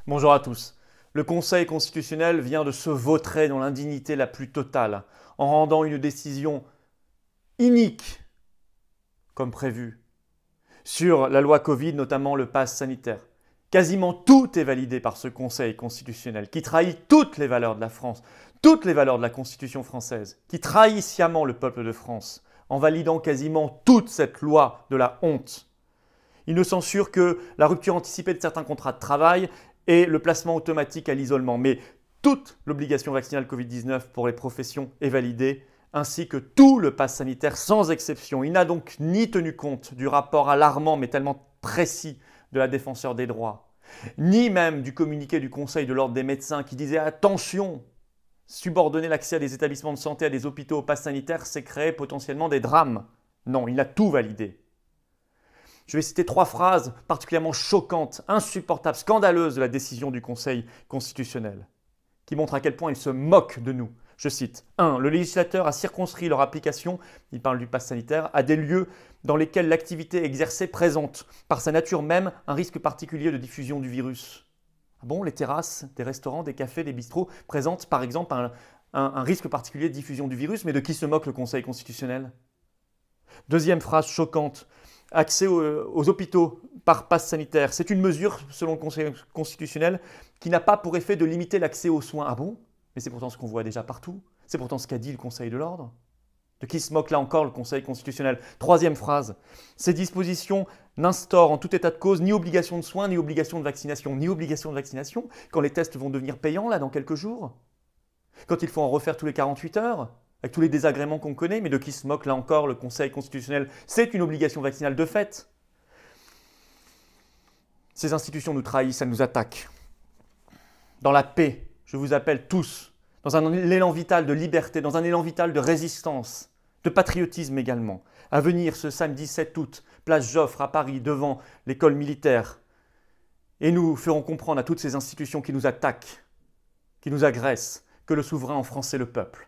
Bonjour à tous. Le Conseil constitutionnel vient de se vautrer dans l'indignité la plus totale en rendant une décision inique, comme prévu, sur la loi Covid, notamment le pass sanitaire. Quasiment tout est validé par ce Conseil constitutionnel qui trahit toutes les valeurs de la France, toutes les valeurs de la Constitution française, qui trahit sciemment le peuple de France en validant quasiment toute cette loi de la honte. Il ne censure que la rupture anticipée de certains contrats de travail et le placement automatique à l'isolement. Mais toute l'obligation vaccinale Covid-19 pour les professions est validée, ainsi que tout le pass sanitaire sans exception. Il n'a donc ni tenu compte du rapport alarmant mais tellement précis de la défenseure des droits, ni même du communiqué du Conseil de l'ordre des médecins qui disait « Attention, subordonner l'accès à des établissements de santé, à des hôpitaux au pass sanitaire, c'est créer potentiellement des drames. » Non, il a tout validé. Je vais citer 3 phrases particulièrement choquantes, insupportables, scandaleuses de la décision du Conseil constitutionnel, qui montrent à quel point il se moque de nous. Je cite 1. Le législateur a circonscrit leur application, il parle du pass sanitaire, à des lieux dans lesquels l'activité exercée présente, par sa nature même, un risque particulier de diffusion du virus. Ah bon, les terrasses, des restaurants, des cafés, des bistrots présentent par exemple un risque particulier de diffusion du virus, mais de qui se moque le Conseil constitutionnel? Deuxième phrase choquante. Accès aux hôpitaux par passe sanitaire. C'est une mesure, selon le Conseil constitutionnel, qui n'a pas pour effet de limiter l'accès aux soins. Ah bon? Mais c'est pourtant ce qu'on voit déjà partout. C'est pourtant ce qu'a dit le Conseil de l'ordre. De qui se moque là encore le Conseil constitutionnel? Troisième phrase. Ces dispositions n'instaurent en tout état de cause ni obligation de soins, ni obligation de vaccination. Ni obligation de vaccination quand les tests vont devenir payants là dans quelques jours? Quand il faut en refaire tous les 48 heures? Avec tous les désagréments qu'on connaît, mais de qui se moque là encore le Conseil constitutionnel? C'est une obligation vaccinale de fait. Ces institutions nous trahissent, elles nous attaquent. Dans la paix, je vous appelle tous, dans un élan vital de liberté, dans un élan vital de résistance, de patriotisme également, à venir ce samedi 7 août, place Joffre à Paris, devant l'école militaire. Et nous ferons comprendre à toutes ces institutions qui nous attaquent, qui nous agressent, que le souverain en France est le peuple.